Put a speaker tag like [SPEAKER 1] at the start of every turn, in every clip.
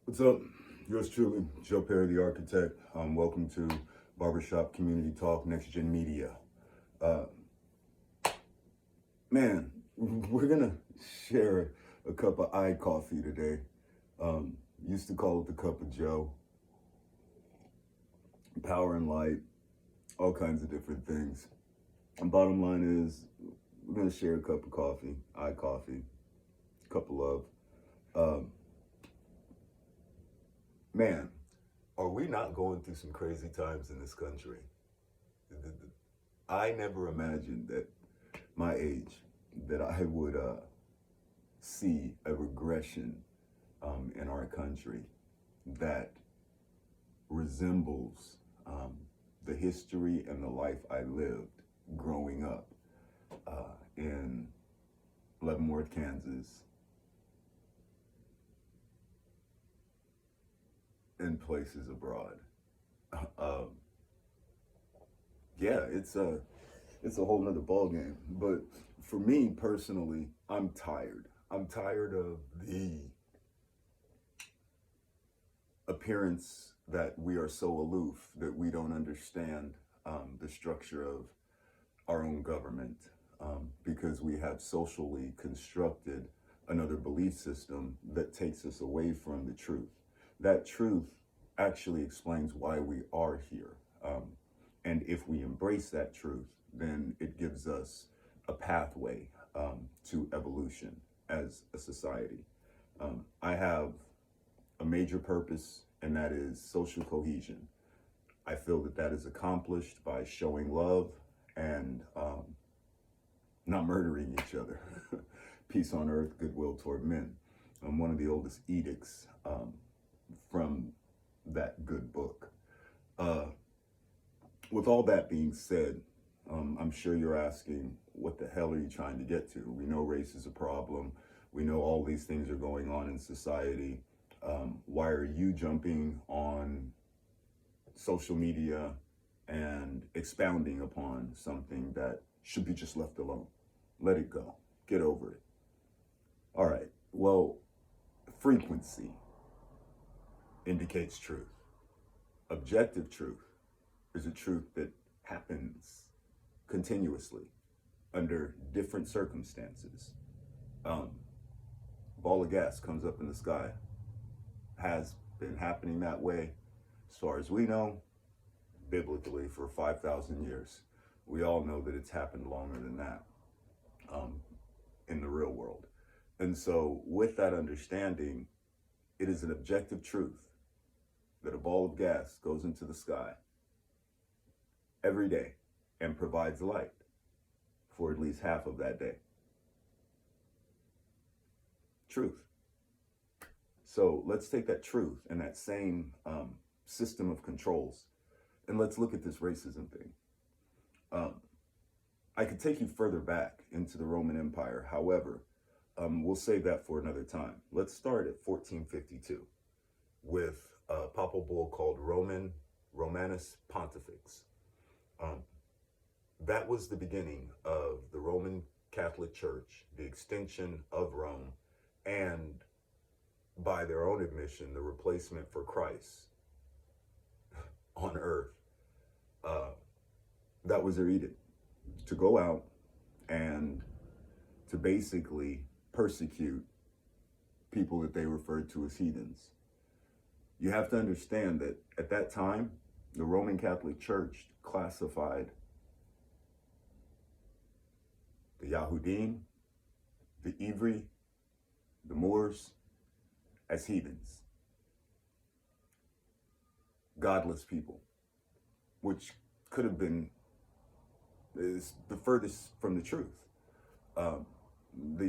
[SPEAKER 1] What's up? Yours truly, Joe Perry, the architect. Welcome to Barbershop Community Talk, Next Gen Media. Uh, man, we're gonna share a cup of coffee today. Used to call it the cup of Joe. Power and light, all kinds of different things. And bottom line is, we're gonna share a cup of coffee, coffee, cup of love. Um, man, are we not going through some crazy times in this country? I never imagined that my age that I would see a regression in our country that resembles the history and the life I lived growing up in Leavenworth, Kansas, and places abroad. Um, yeah, it's a whole nother ball game. But for me personally, I'm tired. I'm tired of the appearance that we are so aloof that we don't understand the structure of our own government because we have socially constructed another belief system that takes us away from the truth. That truth actually explains why we are here. And if we embrace that truth, then it gives us a pathway to evolution as a society. I have a major purpose, and that is social cohesion. I feel that that is accomplished by showing love and not murdering each other. Peace on earth, goodwill toward men. One of the oldest edicts from that good book. With all that being said, I'm sure you're asking, what the hell are you trying to get to? We know race is a problem. We know all these things are going on in society. Why are you jumping on social media and expounding upon something that should be just left alone? Let it go. Get over it. All right. Well, frequency indicates truth. Objective truth is a truth that happens continuously under different circumstances. Um, Ball of gas comes up in the sky, has been happening that way, as far as we know, biblically for 5,000 years. We all know that it's happened longer than that um, in the real world. And so, with that understanding, it is an objective truth that a ball of gas goes into the sky every day and provides light for at least half of that day. Truth. So let's take that truth and that same system of controls and let's look at this racism thing. Um, I could take you further back into the Roman Empire. However, we'll save that for another time. Let's start at 1452 with a papal bull called Romanus Pontifex. That was the beginning of the Roman Catholic Church, the extension of Rome, and by their own admission, the replacement for Christ on earth. That was their edict, to go out and to basically persecute people that they referred to as heathens. You have to understand that at that time, the Roman Catholic Church classified the Yahudim, the Ivri, the Moors as heathens, godless people, which could have been is the furthest from the truth. The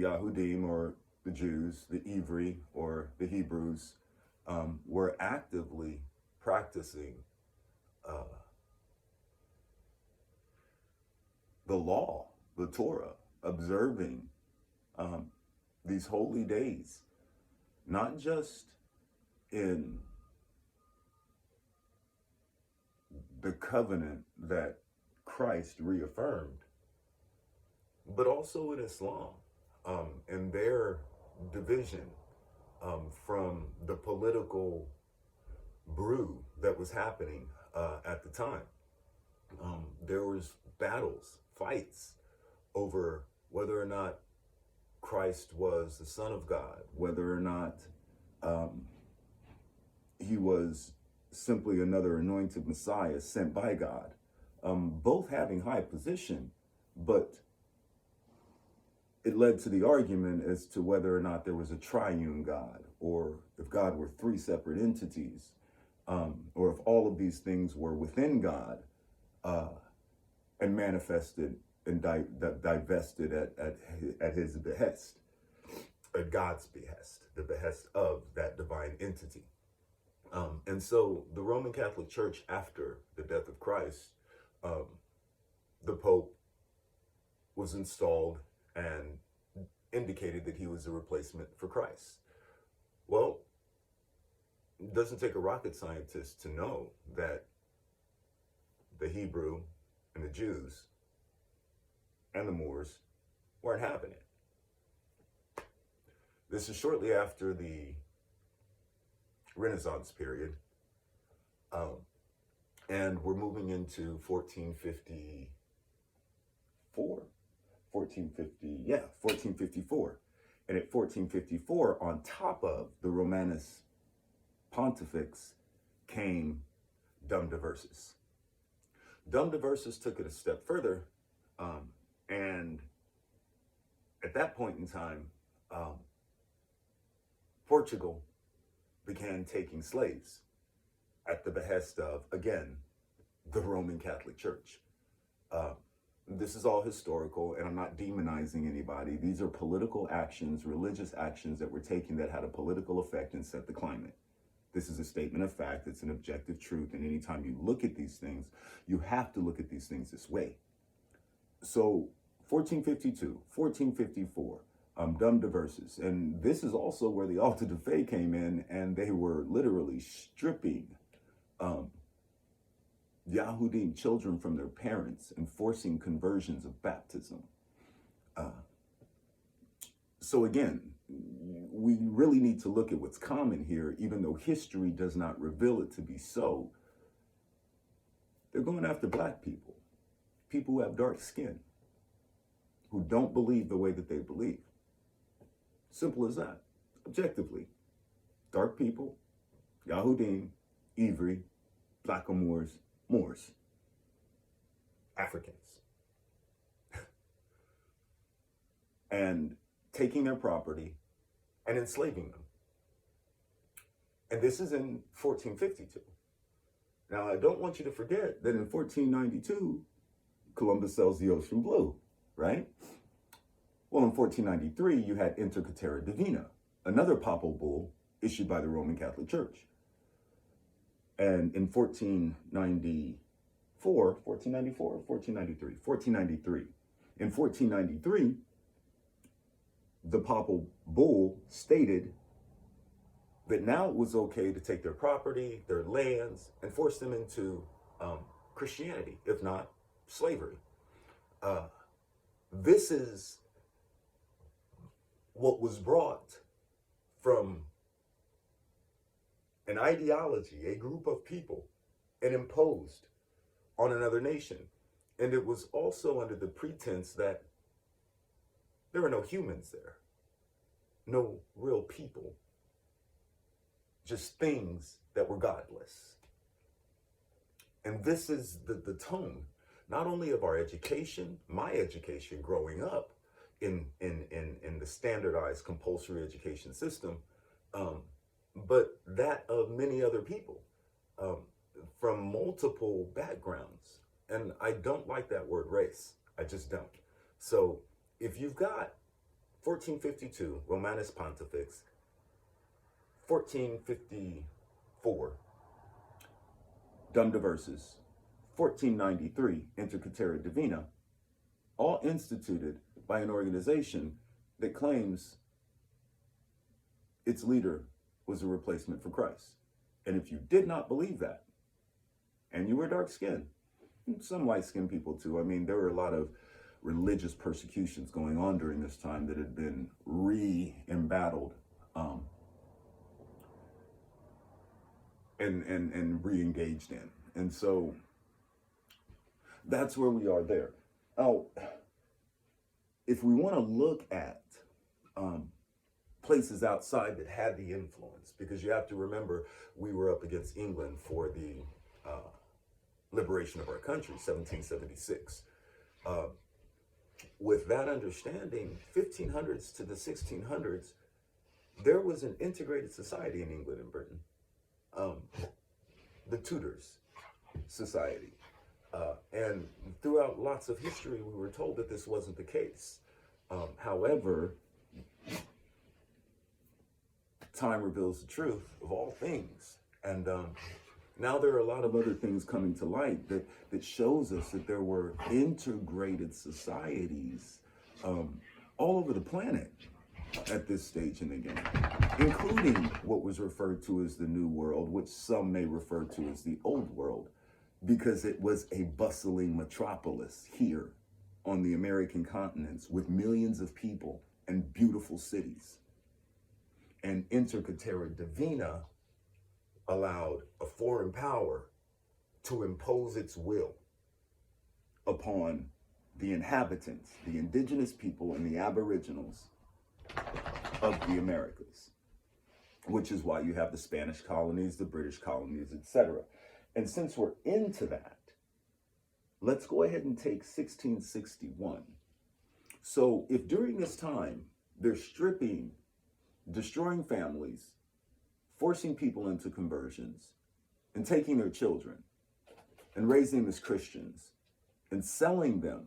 [SPEAKER 1] Yahudim, or the Jews, the Ivri, or the Hebrews, were actively practicing the law, the Torah, observing these holy days, not just in the covenant that Christ reaffirmed, but also in Islam and their division from the political brew that was happening at the time. There was battles, fights over whether or not Christ was the Son of God, whether or not um, he was simply another anointed Messiah sent by God. Both having high position, but it led to the argument as to whether or not there was a triune God, or if God were three separate entities, or if all of these things were within God uh, and manifested and divested at his behest, at God's behest, the behest of that divine entity. And so the Roman Catholic Church, after the death of Christ, um, the Pope was installed and indicated that he was a replacement for Christ. Well, it doesn't take a rocket scientist to know that the Hebrew and the Jews and the Moors weren't having it. This is shortly after the Renaissance period, and we're moving into 1454. And at 1454, on top of the Romanus Pontifex came Dum Diversas. Dum Diversas took it a step further, and at that point in time, Portugal began taking slaves at the behest of, again, the Roman Catholic Church. This is all historical, and I'm not demonizing anybody. These are political actions, religious actions that were taken that had a political effect and set the climate. This is a statement of fact. It's an objective truth. And anytime you look at these things, you have to look at these things this way. So 1452, 1454, Dum Diversas. And this is also where the Alta de Fe came in, and they were literally stripping Yahudim children from their parents and forcing conversions of baptism. So again, we really need to look at what's common here, even though history does not reveal it to be so. They're going after black people, people who have dark skin, who don't believe the way that they believe. Simple as that, objectively. Dark people, Yahudim, Ivri, Blackamoors, Moors, Africans, and taking their property and enslaving them. And this is in 1452. Now, I don't want you to forget that in 1492, Columbus sails the ocean blue, right? Well, in 1493, you had Inter Caetera Divina, another papal bull issued by the Roman Catholic Church. And in 1493, in 1493, the papal bull stated that now it was okay to take their property, their lands, and force them into Christianity, if not slavery. This is what was brought from an ideology, a group of people, and imposed on another nation. And it was also under the pretense that there were no humans there, no real people, just things that were godless. And this is the tone, not only of our education, my education growing up in the standardized compulsory education system, but that of many other people from multiple backgrounds. And I don't like that word race. I just don't. So if you've got 1452, Romanus Pontifex, 1454, Dum Diversas, 1493, Inter Caetera Divina, all instituted by an organization that claims its leader was a replacement for Christ. And if you did not believe that, and you were dark-skinned, some light-skinned people too. I mean, there were a lot of religious persecutions going on during this time that had been re-embattled and re-engaged in. And so that's where we are there. Now, if we want to look at places outside that had the influence, because you have to remember we were up against England for the liberation of our country, 1776. With that understanding, 1500s to the 1600s, there was an integrated society in England and Britain. The Tudors Society. And throughout lots of history, we were told that this wasn't the case. However, time reveals the truth of all things. And now there are a lot of other things coming to light that shows us that there were integrated societies all over the planet at this stage in the game, including what was referred to as the New World, which some may refer to as the Old World, because it was a bustling metropolis here on the American continents with millions of people and beautiful cities. And Inter Caetera Divina allowed a foreign power to impose its will upon the inhabitants, the indigenous people and the aboriginals of the Americas, which is why you have the Spanish colonies, the British colonies, etc. And since we're into that, let's go ahead and take 1661. So if during this time they're stripping, destroying families, forcing people into conversions, and taking their children and raising them as Christians and selling them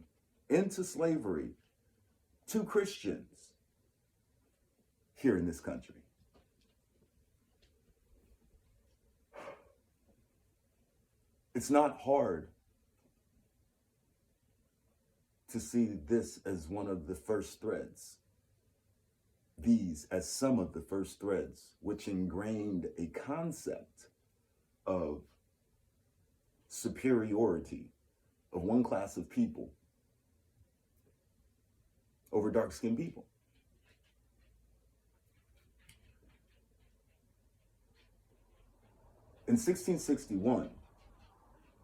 [SPEAKER 1] into slavery to Christians here in this country, it's not hard to see this as one of the first threads, these as some of the first threads, which ingrained a concept of superiority of one class of people over dark-skinned people. In 1661,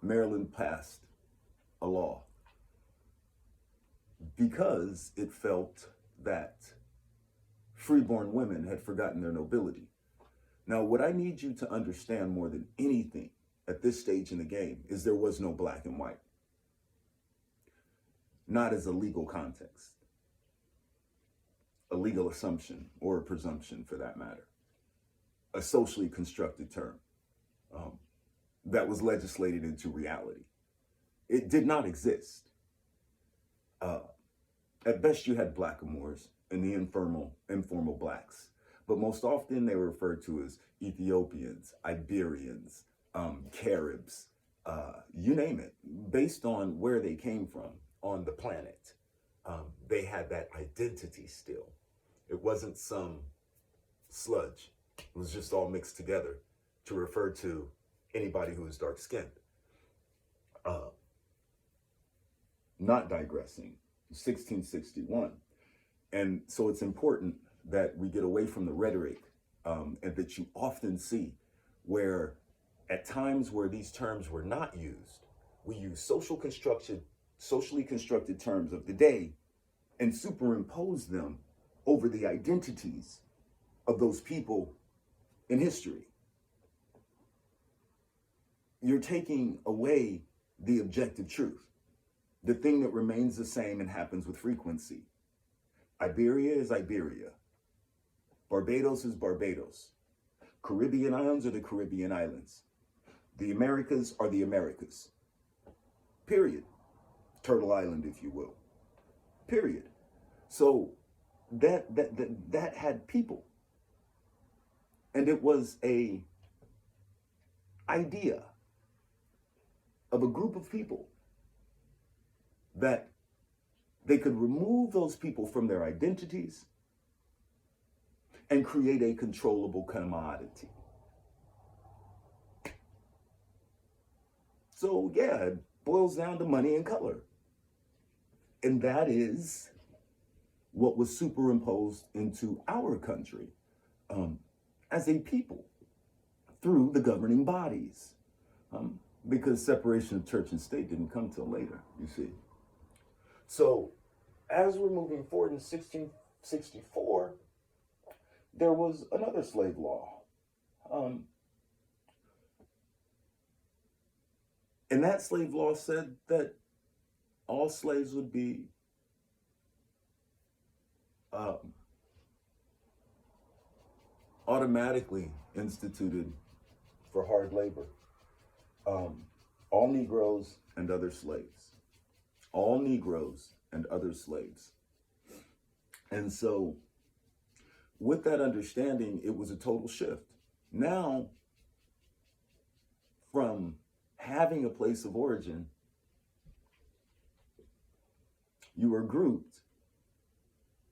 [SPEAKER 1] Maryland passed a law because it felt that freeborn women had forgotten their nobility. Now, what I need you to understand more than anything at this stage in the game is there was no black and white. Not as a legal context, a legal assumption or a presumption for that matter, a socially constructed term that was legislated into reality. It did not exist. At best, you had blackamoors and the informal blacks, but most often they were referred to as Ethiopians, Iberians, Caribs, you name it, based on where they came from on the planet. They had that identity still. It wasn't some sludge. It was just all mixed together to refer to anybody who is dark-skinned. Not digressing, 1661. And so it's important that we get away from the rhetoric and that you often see where at times where these terms were not used, we use socially constructed terms of the day and superimpose them over the identities of those people in history. You're taking away the objective truth, the thing that remains the same and happens with frequency. Iberia is Iberia. Barbados is Barbados. Caribbean islands are the Caribbean islands. The Americas are the Americas. Period. Turtle Island, if you will. Period. So that had people. And it was a idea of a group of people that they could remove those people from their identities and create a controllable commodity. So yeah, it boils down to money and color. And that is what was superimposed into our country as a people through the governing bodies, because separation of church and state didn't come till later, you see. So as we're moving forward in 1664, there was another slave law. And that slave law said that all slaves would be automatically instituted for hard labor. All Negroes and other slaves. All Negroes and other slaves. And so, with that understanding, it was a total shift. Now, from having a place of origin, you were grouped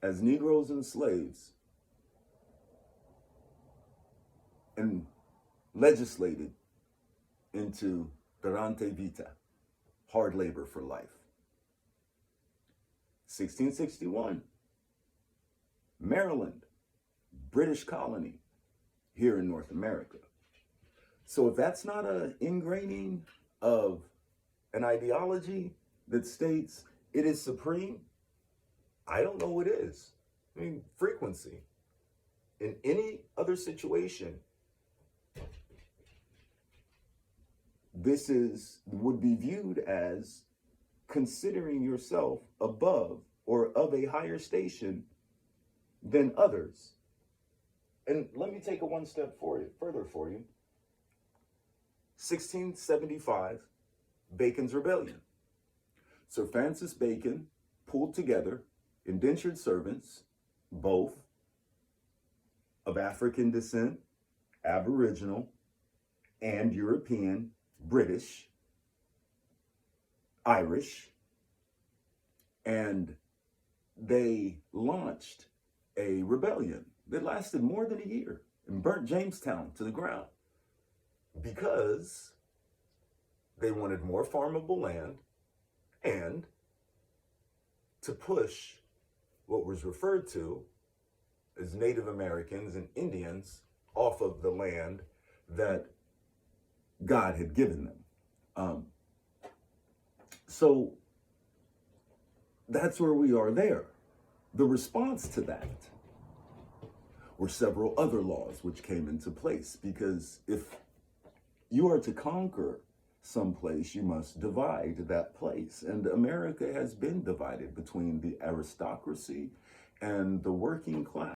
[SPEAKER 1] as Negroes and slaves and legislated into durante vita, hard labor for life. 1661, Maryland, British colony here in North America. So if that's not an ingraining of an ideology that states it is supreme, I don't know what is. I mean, frequency. In any other situation, this would be viewed as considering yourself above or of a higher station than others. And let me take it one step further for you. 1675, Bacon's Rebellion. Sir Francis Bacon pulled together indentured servants, both of African descent, Aboriginal, and European, British, Irish, and they launched a rebellion that lasted more than a year and burnt Jamestown to the ground because they wanted more farmable land and to push what was referred to as Native Americans and Indians off of the land that God had given them. So that's where we are there. The response to that were several other laws which came into place, because if you are to conquer someplace, you must divide that place. And America has been divided between the aristocracy and the working class.